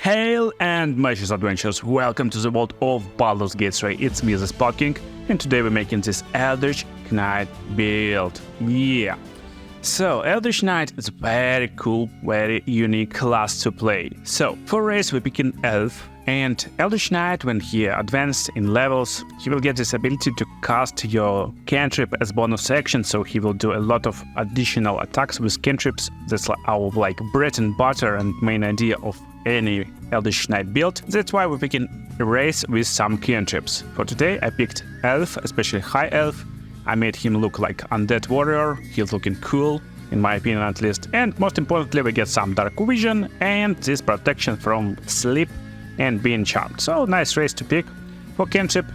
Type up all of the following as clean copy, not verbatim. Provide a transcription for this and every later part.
Hail and Magic Adventures, welcome to the world of Baldurs Gate. It's me, the Spud King, and today we're making this Eldritch Knight build. Yeah. So, Eldritch Knight is a very cool, very unique class to play. So, for race we're picking Elf, and Eldritch Knight, when he advances in levels, he will get this ability to cast your cantrip as bonus action, so he will do a lot of additional attacks with cantrips. That's our bread and butter and main idea of any Eldritch Knight build. That's why we're picking a race with some cantrips. For today I picked Elf, especially High Elf. I made him look like Undead Warrior. He's looking cool, in my opinion at least. And most importantly, we get some Dark Vision and this protection from sleep and being charmed. So nice race to pick. For cantrip,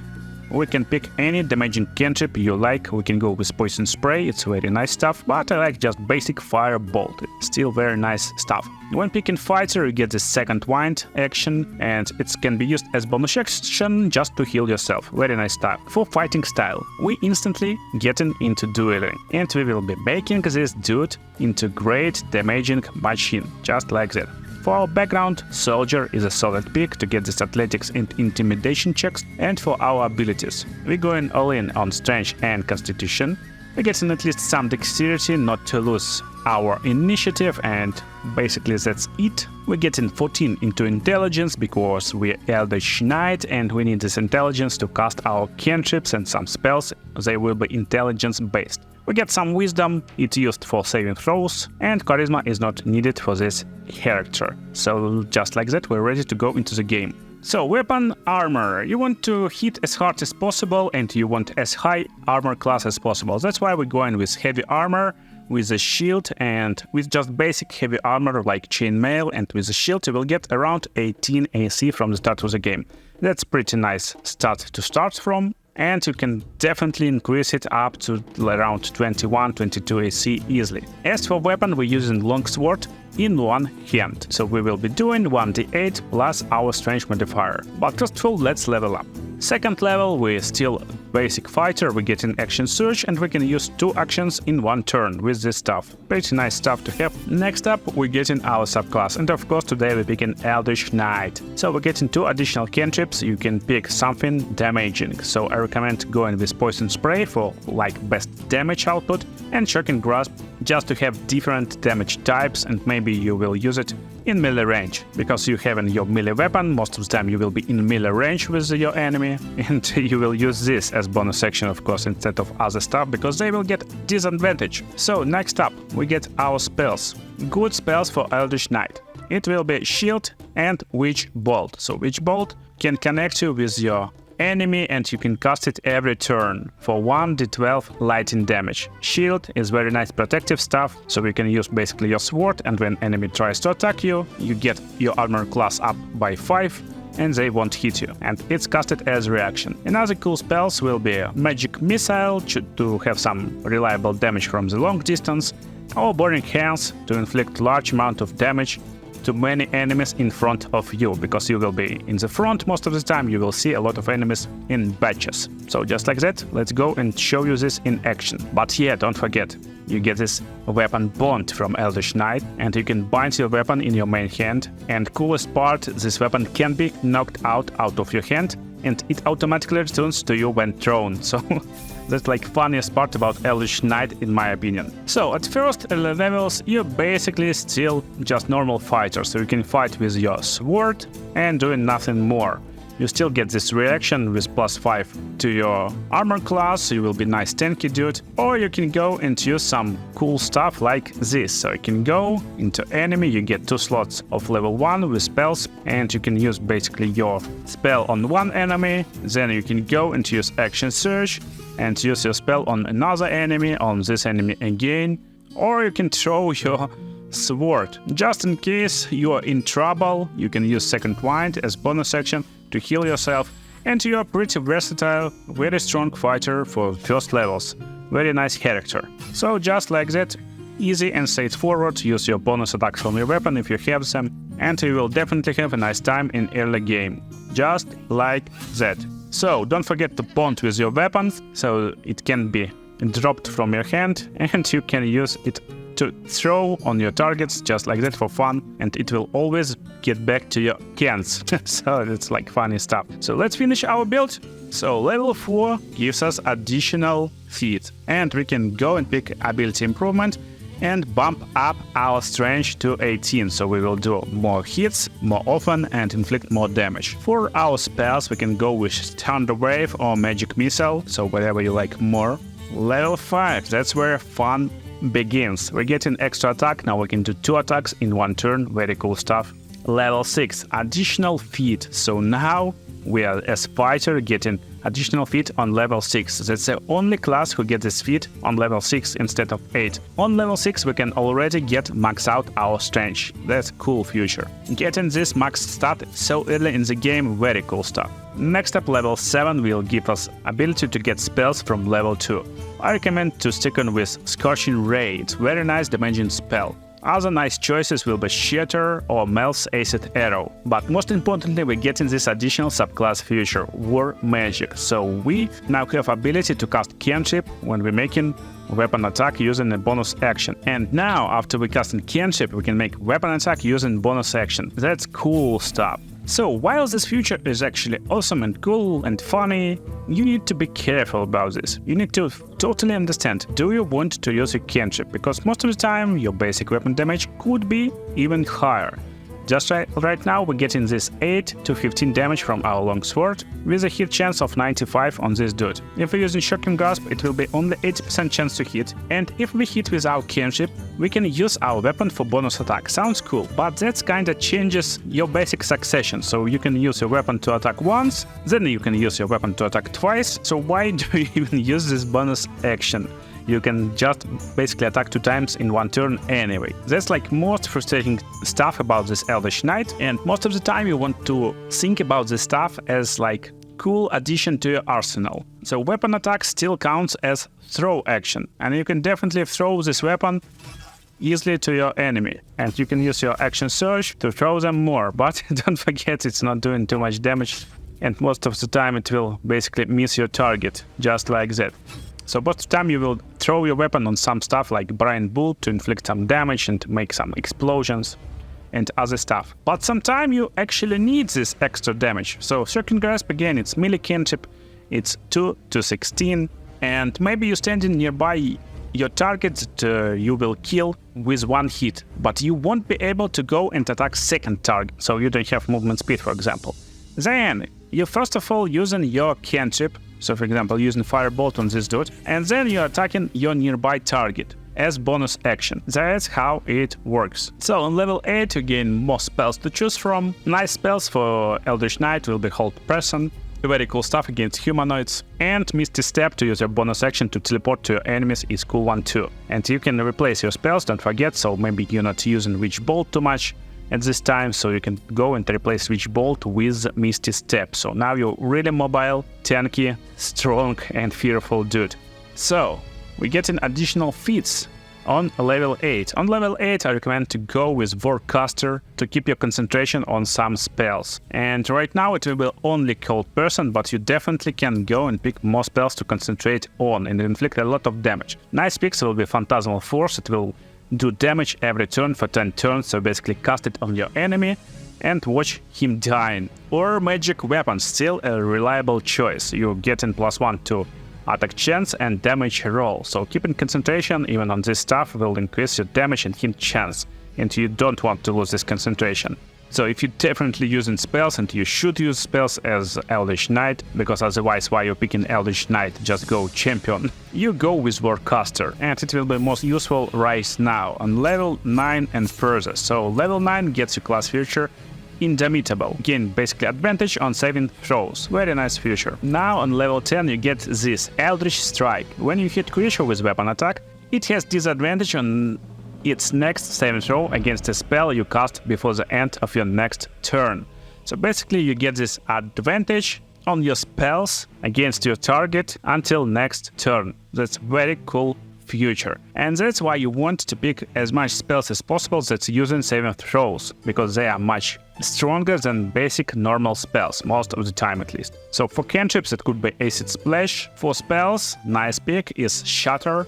we can pick any damaging cantrip you like. We can go with Poison Spray, it's very nice stuff, but I like just basic Firebolt. It's still very nice stuff. When picking fighter, you get the second wind action, and it can be used as bonus action just to heal yourself. Very nice stuff. For fighting style, we instantly getting into dueling, and we will be making this dude into great damaging machine, just like that. For our background, Soldier is a solid pick to get this athletics and intimidation checks, and for our abilities, we're going all in on strength and constitution. We're getting at least some dexterity not to lose our initiative, and basically that's it. We're getting 14 into intelligence because we're Eldritch Knight and we need this intelligence to cast our cantrips and some spells. They will be intelligence based. We get some wisdom, it's used for saving throws, and charisma is not needed for this character. So just like that, we're ready to go into the game. So weapon, armor. You want to hit as hard as possible and you want as high armor class as possible. That's why we're going with heavy armor, with a shield, and with just basic heavy armor like chainmail, and with a shield you will get around 18 AC from the start of the game. That's pretty nice start to start from. And you can definitely increase it up to around 21-22 AC easily. As for weapon, we're using longsword in one hand, so we will be doing 1d8 plus our strength modifier. But first of all, let's level up. Second level, we're still basic fighter, we get an action surge, and we can use 2 actions in one turn with this stuff. Pretty nice stuff to have. Next up, we're getting our subclass, and of course today we're picking Eldritch Knight. So we're getting 2 additional cantrips. You can pick something damaging, so I recommend going with Poison Spray for best damage output, and Shocking Grasp just to have different damage types, and maybe you will use it in melee range, because you have your melee weapon, most of the time you will be in melee range with your enemy, and you will use this as bonus action of course instead of other stuff, because they will get disadvantage. So next up, we get our spells. Good spells for Eldritch Knight. It will be Shield and Witch Bolt. So Witch Bolt can connect you with your enemy and you can cast it every turn for 1d12 lightning damage. Shield is very nice protective stuff, so you can use basically your sword, and when enemy tries to attack you, you get your armor class up by 5 and they won't hit you, and it's casted as reaction. Another cool spells will be Magic Missile to have some reliable damage from the long distance, or Burning Hands to inflict large amount of damage to many enemies in front of you, because you will be in the front most of the time. You will see a lot of enemies in batches. So just like that, let's go and show you this in action. But yeah, don't forget, you get this weapon bond from Eldritch Knight, and you can bind your weapon in your main hand. And coolest part, this weapon can be knocked out of your hand, and it automatically returns to you when thrown. So that's funniest part about Eldritch Knight in my opinion. So at first levels, you're basically still just normal fighter, so you can fight with your sword and doing nothing more. You still get this reaction with +5 to your armor class, so you will be nice tanky dude. Or you can go and use some cool stuff like this. So you can go into enemy, you get 2 slots of level 1 with spells, and you can use basically your spell on one enemy. Then you can go and use action surge and use your spell on another enemy, on this enemy again. Or you can throw your sword. Just in case you are in trouble, you can use second wind as bonus action to heal yourself, and you are pretty versatile, very strong fighter for first levels. Very nice character. So just like that, easy and straightforward, use your bonus attacks from your weapon if you have them, and you will definitely have a nice time in early game. Just like that. So don't forget to bond with your weapon, so it can be dropped from your hand and you can use it to throw on your targets just like that for fun, and it will always get back to your cans. So it's like funny stuff. So let's finish our build. So level 4 gives us additional feat, and we can go and pick ability improvement and bump up our strength to 18, so we will do more hits more often and inflict more damage. For our spells, we can go with Thunder Wave or Magic Missile, so whatever you like more. Level 5, that's where fun begins. We're getting extra attack, now we can do 2 attacks in 1 turn, very cool stuff. Level 6, additional feat, so now we are as fighter getting additional feat on level 6. That's the only class who gets this feat on level 6 instead of 8. On level 6 we can already max out our strength. That's cool future. Getting this max stat so early in the game, very cool stuff. Next up, level 7 will give us ability to get spells from level 2. I recommend to stick on with Scorching Ray, it's very nice damaging spell. Other nice choices will be Shatter or Mel's Acid Arrow, but most importantly we're getting this additional subclass feature, War Magic, so we now have ability to cast cantrip when we're making weapon attack using a bonus action. And now after we casting cantrip we can make weapon attack using bonus action. That's cool stuff. So while this feature is actually awesome and cool and funny, you need to be careful about this. You need to totally understand, do you want to use your cantrip? Because most of the time your basic weapon damage could be even higher. Just right now we're getting this 8 to 15 damage from our longsword with a hit chance of 95 on this dude. If we're using Shocking Grasp, it will be only 80% chance to hit, and if we hit with our cantrip, we can use our weapon for bonus attack. Sounds cool, but that kinda changes your basic succession, so you can use your weapon to attack once, then you can use your weapon to attack twice, so why do you even use this bonus action? You can just basically attack 2 times in 1 turn anyway. That's like most frustrating stuff about this Eldritch Knight, and most of the time you want to think about this stuff as like cool addition to your arsenal. So weapon attack still counts as throw action, and you can definitely throw this weapon easily to your enemy, and you can use your action surge to throw them more, but don't forget it's not doing too much damage, and most of the time it will basically miss your target, just like that. So most of the time you will throw your weapon on some stuff like Brian Bull to inflict some damage and make some explosions and other stuff. But sometimes you actually need this extra damage. So Shocking Grasp, again, it's melee cantrip, it's 2 to 16, and maybe you're standing nearby your target that you will kill with 1 hit, but you won't be able to go and attack second target, so you don't have movement speed, for example. Then you first of all using your cantrip, so for example using Firebolt on this dude, and then you're attacking your nearby target as bonus action. That's how it works. So on level 8 you gain more spells to choose from. Nice spells for Eldritch Knight will be Hold Person, very cool stuff against humanoids, and Misty Step to use your bonus action to teleport to your enemies is cool one too. And you can replace your spells, don't forget, so maybe you're not using Witch Bolt too much at this time, so you can go and replace Witch Bolt with Misty Step. So now you're really mobile, tanky, strong and fearful dude. So we're getting additional feats on level 8. On level 8 I recommend to go with Warcaster to keep your concentration on some spells. And right now it will be only Cold Person, but you definitely can go and pick more spells to concentrate on and inflict a lot of damage. Nice picks will be Phantasmal Force, it will do damage every turn for 10 turns, so basically cast it on your enemy and watch him dying. Or Magic Weapon, still a reliable choice. You're getting +1 to attack chance and damage roll, so keeping concentration even on this stuff will increase your damage and hit chance, and you don't want to lose this concentration. So if you're definitely using spells, and you should use spells as Eldritch Knight, because otherwise why you're picking Eldritch Knight, just go champion. You go with Warcaster, and it will be most useful right now on level 9 and further. So level 9 gets you class feature Indomitable. Again, basically advantage on saving throws. Very nice feature. Now on level 10 you get this Eldritch Strike. When you hit creature with weapon attack, it has disadvantage on its next saving throw against a spell you cast before the end of your next turn. So basically you get this advantage on your spells against your target until next turn. That's very cool feature. And that's why you want to pick as much spells as possible that's using saving throws, because they are much stronger than basic normal spells, most of the time at least. So for cantrips it could be Acid Splash. For spells, nice pick is Shatter.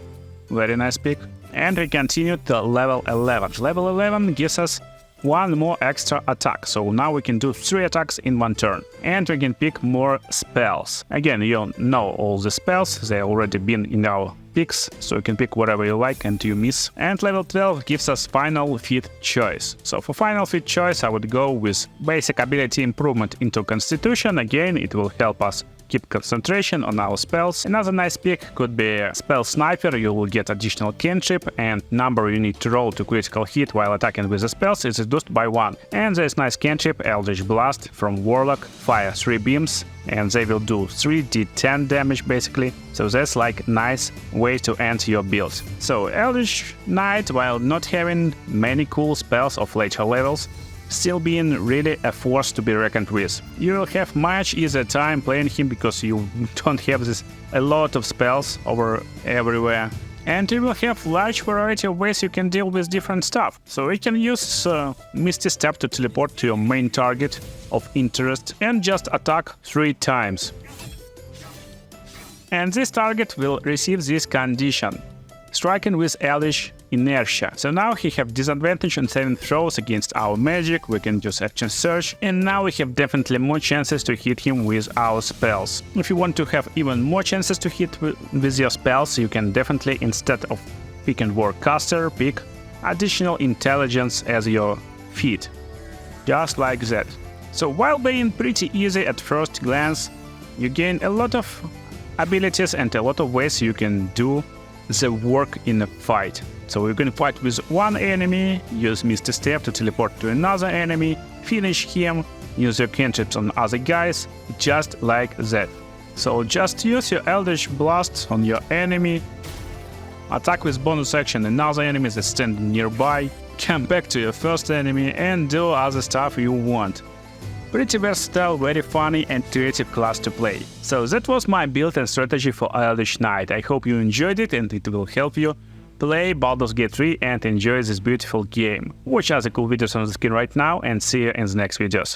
Very nice pick. And we continue to level 11. Level 11 gives us one more extra attack, so now we can do 3 attacks in one turn. And we can pick more spells. Again, you know all the spells, they already been in our picks, so you can pick whatever you like and you miss. And level 12 gives us final feat choice. So for final feat choice I would go with basic ability improvement into constitution. Again, it will help us keep concentration on our spells. Another nice pick could be spell sniper. You will get additional cantrip, and number you need to roll to critical hit while attacking with the spells is reduced by 1. And there's nice cantrip Eldritch Blast from Warlock, fire 3 beams, and they will do 3d10 damage basically. So that's like nice way to end your build. So Eldritch Knight, while not having many cool spells of later levels, still being really a force to be reckoned with. You will have much easier time playing him because you don't have a lot of spells over everywhere. And you will have large variety of ways you can deal with different stuff. So you can use Misty Step to teleport to your main target of interest and just attack 3 times. And this target will receive this condition: striking with Eldritch Inertia. So now he have disadvantage on saving throws against our magic, we can use action search, and now we have definitely more chances to hit him with our spells. If you want to have even more chances to hit with your spells, you can definitely, instead of picking Warcaster, pick additional intelligence as your feat. Just like that. So while being pretty easy at first glance, you gain a lot of abilities and a lot of ways you can do the work in a fight. So you can fight with one enemy, use Misty Step to teleport to another enemy, finish him, use your cantrips on other guys, just like that. So just use your Eldritch Blast on your enemy, attack with bonus action another enemy that's standing nearby, come back to your first enemy and do other stuff you want. Pretty versatile, very funny and creative class to play. So that was my build and strategy for Eldritch Knight. I hope you enjoyed it and it will help you play Baldur's Gate 3 and enjoy this beautiful game. Watch other cool videos on the screen right now and see you in the next videos.